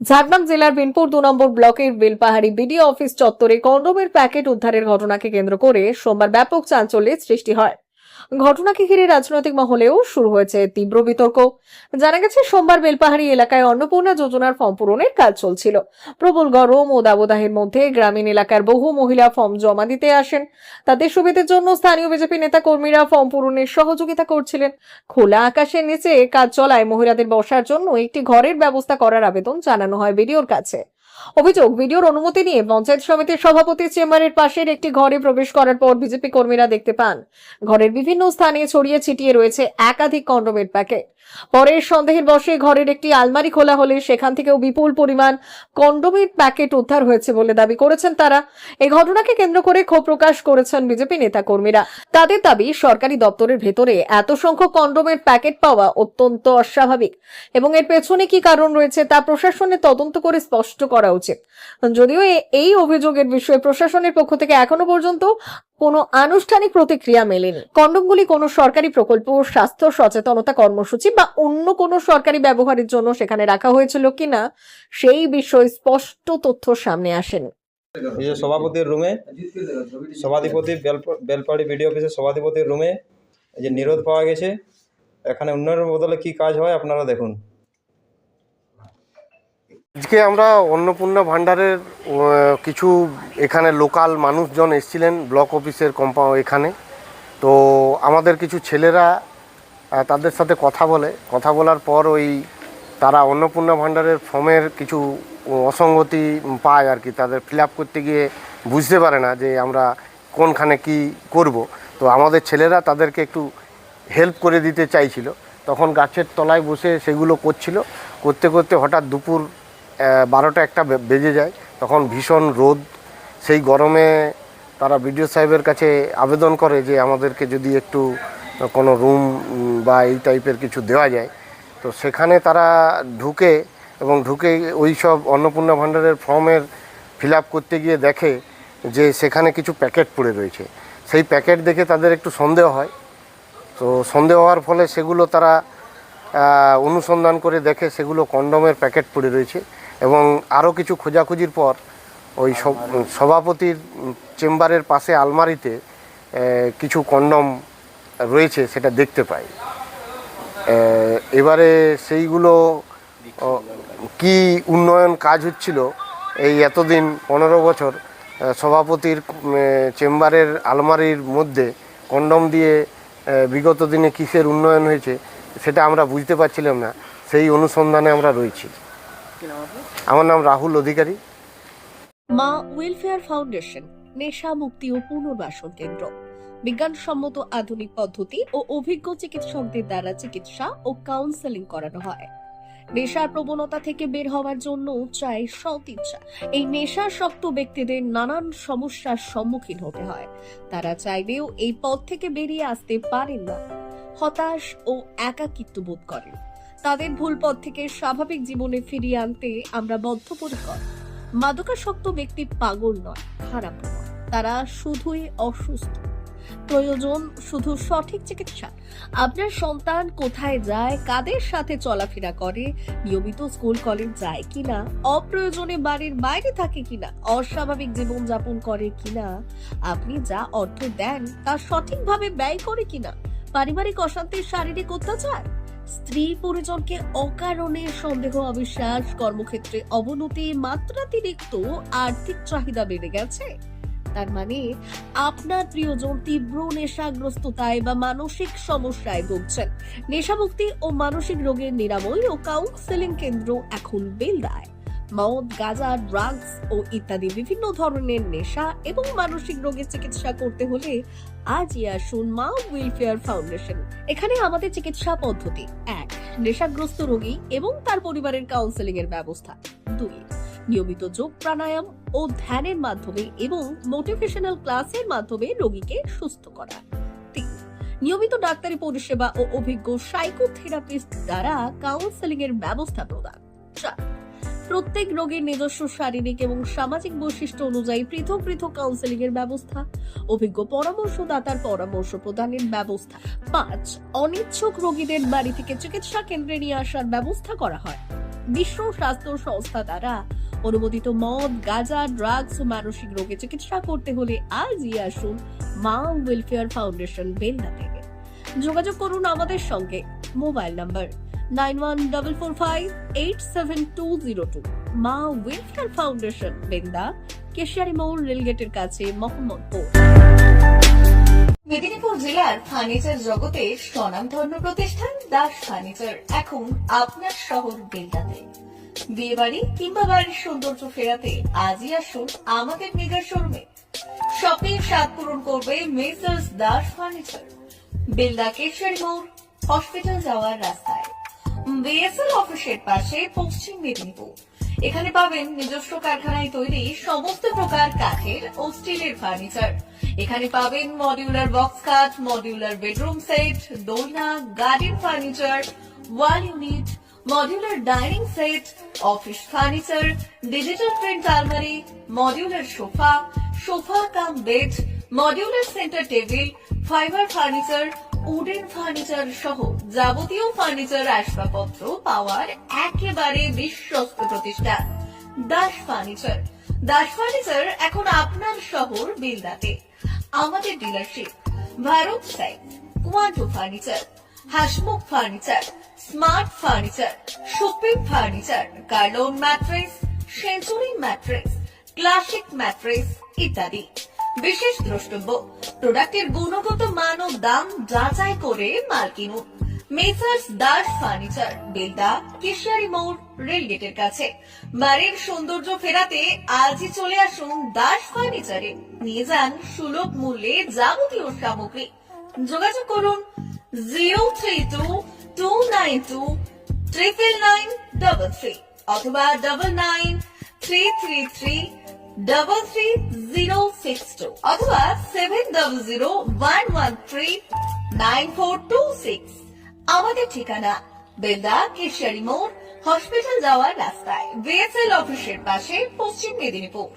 ঝাড়গ্রাম জেলার বিনপুর 2 নম্বর ব্লকের Belpahari BDO office চত্বরে কন্ডোমের প্যাকেট উদ্ধারের ঘটনাকে কেন্দ্র করে সোমবার ব্যাপক চাঞ্চল্যের সৃষ্টি হয়। ঘটনাকে ঘিরে রাজনৈতিক মহলেও শুরু হয়েছে তীব্র বিতর্ক। জানা গেছে, সোমবার বেলপাহাড়ি এলাকায় অন্নপূর্ণা যোজনার ফর্ম পূরণের কাজ চলছিল। প্রবল গরম ও দাবদাহের মধ্যে গ্রামীণ এলাকার বহু মহিলা ফর্ম জমা দিতে আসেন। তাদের সুবিধার জন্য স্থানীয় বিজেপি নেতা কর্মীরা ফর্ম পূরণের সহযোগিতা করছিলেন। খোলা আকাশের নিচে কাজ চলায় মহিলাদের বসার জন্য একটি ঘরের ব্যবস্থা করার আবেদন জানানো হয় বিডিওর কাছে। অভিযোগ, ভিডিওর অনুমতি নিয়ে পঞ্চায়েত সমিতির সভাপতির চেম্বারের পাশের একটি ঘরে প্রবেশ করার পর বিজেপি কর্মীরা দেখতে পান ঘরের বিভিন্ন স্থানে ছড়িয়ে ছিটিয়ে রয়েছে একাধিক কন্ডোমের প্যাকেট। পরে সন্দেহের বশে ঘরের একটি আলমারি খোলা হলে সেখান থেকেও বিপুল পরিমাণ কন্ডোমের প্যাকেট উদ্ধার হয়েছে বলে দাবি করেছেন তারা। এই ঘটনাকে কেন্দ্র করে ক্ষোভ প্রকাশ করেছেন বিজেপি নেতা কর্মীরা। তাদের দাবি, সরকারি দপ্তরের ভেতরে এত সংখ্যক কন্ডোমের প্যাকেট পাওয়া অত্যন্ত অস্বাভাবিক এবং এর পেছনে কি কারণ রয়েছে তা প্রশাসনের তদন্ত করে স্পষ্ট করা উচিত। যদিও এই অভিযোগের বিষয়ে প্রশাসনের পক্ষ থেকে এখনো পর্যন্ত কোনো আনুষ্ঠানিক প্রতিক্রিয়া মেলেনি। কন্ডোমগুলি কোনো সরকারি প্রকল্প, স্বাস্থ্য সচেতনতা কর্মসূচি বা অন্য কোনো সরকারি ব্যবহারের জন্য সেখানে রাখা হয়েছিল কিনা সেই বিষয়ে স্পষ্ট তথ্য সামনে আসেনি। এই যে সভাপতির রুমে, সভাধিপতি বেলপাহাড়ি বিডিও অফিসের সভাধিপতির রুমে এই যে নিরোধ পাওয়া গেছে। এখানে উন্নয়নের বদলে কি কাজ হয় আপনারা দেখুন। আজকে আমরা অন্নপূর্ণা ভাণ্ডারের কিছু এখানে লোকাল মানুষজন এসেছিলেন ব্লক অফিসের এখানে। তো আমাদের কিছু ছেলেরা তাদের সাথে কথা বলার পর তারা অন্নপূর্ণা ভাণ্ডারের ফর্মের কিছু অসঙ্গতি পায় আর কি। তাদের ফিল আপ করতে গিয়ে বুঝতে পারে না যে আমরা কোনখানে কি করব। তো আমাদের ছেলেরা তাদেরকে একটু হেল্প করে দিতে চাইছিল। তখন গাছের তলায় বসে সেগুলো করতে করতে হঠাৎ দুপুর 12টা-1টা বেজে যায়। তখন ভীষণ রোদ, সেই গরমে তারা বিডিও সাহেবের কাছে আবেদন করে যে আমাদেরকে যদি একটু কোনো রুম বা এই টাইপের কিছু দেওয়া যায়। তো সেখানে তারা ঢুকে ওই সব অন্নপূর্ণা ভাণ্ডারের ফর্মের ফিল আপ করতে গিয়ে দেখে যে সেখানে কিছু প্যাকেট পড়ে রয়েছে। সেই প্যাকেট দেখে তাদের একটু সন্দেহ হয়। তো সন্দেহ হওয়ার ফলে সেগুলো তারা অনুসন্ধান করে দেখে সেগুলো কন্ডোমের প্যাকেট পড়ে রয়েছে। এবং আরও কিছু খোঁজাখুঁজির পর ওই সভাপতির চেম্বারের পাশে আলমারিতে কিছু কন্ডোম রয়েছে সেটা দেখতে পাই। এবারে সেইগুলো কি উন্নয়ন কাজ হচ্ছিল এই এতদিন 15 বছর সভাপতির চেম্বারের আলমারির মধ্যে কন্ডোম দিয়ে বিগত দিনে কিসের উন্নয়ন হয়েছে সেটা আমরা বুঝতে পারছিলাম না। সেই অনুসন্ধানে আমরা রয়েছি। আমার নাম রাহুল অধিকারী। মা ওয়েলফেয়ার ফাউন্ডেশন নেশা মুক্তি ও পুনর্বাসন কেন্দ্র বিজ্ঞানসম্মত আধুনিক পদ্ধতি ও অভিজ্ঞ চিকিৎসকদের দ্বারা চিকিৎসা ও কাউন্সেলিং করানো হয়। নেশার প্রবণতা থেকে বের হওয়ার জন্য চাই সৎ ইচ্ছা। এই নেশাসক্ত ব্যক্তিদের নানান সমস্যার সম্মুখীন হতে হয়। তারা চাইলেও এই পথ থেকে বেরিয়ে আসতে পারেন না, হতাশ ও একাকিত্ব বোধ করেন। তাদের ভুল পথ থেকে স্বাভাবিক জীবনে ফিরিয়ে আনতে আমরা বদ্ধপরিকর। মাদকাসক্ত ব্যক্তি পাগল নয়, খারাপ নয়, তারা শুধুই অসুস্থ। প্রয়োজন শুধু সঠিক চিকিৎসা। আপনার সন্তান কোথায় যায়, কাদের সাথে চলাফেরা করে, নিয়মিত স্কুল কলেজ যায় কিনা, অপ্রয়োজনে বাড়ির বাইরে থাকে কিনা, অস্বাভাবিক জীবন যাপন করে কিনা, আপনি যা অর্থ দেন তা সঠিকভাবে ব্যয় করে কিনা, পারিবারিক অশান্তি, শারীরিক অত্যাচার, স্ত্রী পরিজনকে অকারণে সন্দেহ, অবিশ্বাস, কর্মক্ষেত্রে অবনতি, মাত্রাতিরিক্ত আর্থিক চাহিদা বেড়ে গেছে। তার মানে আপনার প্রিয়জন তীব্র নেশাগ্রস্ততায় বা মানসিক সমস্যায় ভুগছেন। নেশামুক্তি ও মানসিক রোগের নিরাময় ও কাউন্সেলিং কেন্দ্র এখন বেলদায়। মদ, গাঁজা, ড্রাগস ও ইত্যাদি বিভিন্ন ধরনের নেশা এবং মানসিক রোগের চিকিৎসা করতে হলে আজই আসুন মা ওয়েলফেয়ার ফাউন্ডেশন। এখানে আমাদের চিকিৎসা পদ্ধতি: 1. নেশাগ্রস্ত রোগী এবং তার পরিবারের কাউন্সেলিং এর ব্যবস্থা। 2. নিয়মিত যোগ, প্রাণায়াম ও ধ্যানের মাধ্যমে এবং মোটিভেশনাল ক্লাসের মাধ্যমে রোগীকে সুস্থ করা। 3. নিয়মিত ডাক্তারি পরিষেবা ও অভিজ্ঞ সাইকোথেরাপিস্ট দ্বারা কাউন্সেলিং এর ব্যবস্থা প্রদান। 4. প্রত্যেক রোগীর নিজস্ব শারীরিক এবং সামাজিক বৈশিষ্ট্য অনুযায়ী পৃথক পৃথক কাউন্সেলিং এর ব্যবস্থা, অভিজ্ঞ পরামর্শদাতার পরামর্শ প্রদানের ব্যবস্থা। 5. অনিচ্ছুক রোগীদের বাড়ি থেকে চিকিৎসা কেন্দ্রে নিয়ে আসার ব্যবস্থা করা হয়। বিশ্ব স্বাস্থ্য সংস্থা দ্বারা অনুমোদিত মদ, গাঁজা, ড্রাগস ও মানসিক রোগে চিকিৎসা করতে হলে আজই আসুন মা ওয়েলফেয়ার ফাউন্ডেশন বেলদা থেকে। যোগাযোগ করুন আমাদের সঙ্গে। Mobile number 9144587202। মা ওয়েলফেয়ার ফাউন্ডেশন বেলদা, কেশিয়ারি মোড়, রেলগেটের কাছে, মোহাম্মদপুর। মেদিনীপুর জেলার ফার্নিচার জগতে স্বনামধন্য প্রতিষ্ঠান দাস ফার্নিচার এখন আপনার শহর বেলদাতে। বিয়ে বাড়ি কিংবা বাড়ির সৌন্দর্য ফেরাতে আজই আসুন আমাদের মেগা শোরুমে। শপিং স্বাদ পূরণ করবে মেসার্স দাস ফার্নিচার, বেলদা কেশিয়ারি মোড়, হসপিটাল যাওয়ার রাস্তায়, বিএসএল অফিসের পাশে, পশ্চিম মেদিনীপুর। এখানে পাবেন নিজস্ব কারখানায় তৈরি সমস্ত প্রকার কাঠের ও স্টিলের ফার্নিচার। এখানে পাবেন মডিউলার বক্স খাট, মডিউলার বেডরুম সেট, দোলনা, garden furniture, wall unit, modular dining set, office furniture, digital print আলমারি, modular sofa, sofa cum bed, modular centre table, fibre furniture, wooden furniture সহ যাবতীয় ফার্নিচার আসবাবপত্র পাওয়ার একেবারে বিশ্বস্ত প্রতিষ্ঠান দাস ফার্নিচার। দাস ফার্নিচার এখন আপনার শহর বেলদাতে। আমাদের dealership Bharat side, Quanto furniture, Hasmukh furniture, smart furniture, supreme furniture, Kurlon mattress, century mattress, classic mattress ইত্যাদি। বিশেষ দ্রষ্টব্য, প্রোডাক্টের গুণগত মান ও দাম যাচাই করে মাল কিনুন। মেসার্স দাস ফার্নিচার বেলদা, কেশিয়ারি মোড়, রেলগেটের কাছে। বাড়ির সৌন্দর্য ফেরাতে আজই চলে আসুন দাস ফার্নিচারে। নিয়ে যান সুলভ মূল্যে যাবতীয় সামগ্রী। যোগাযোগ করুন 03229299933 অথবা 9933333062 অথবা 7001139426। আমাদের ঠিকানা বেলদা কেশিয়ারি মোড়, হসপিটাল যাওয়ার রাস্তায়, বিএসএল অফিসের পাশে, পশ্চিম মেদিনীপুর।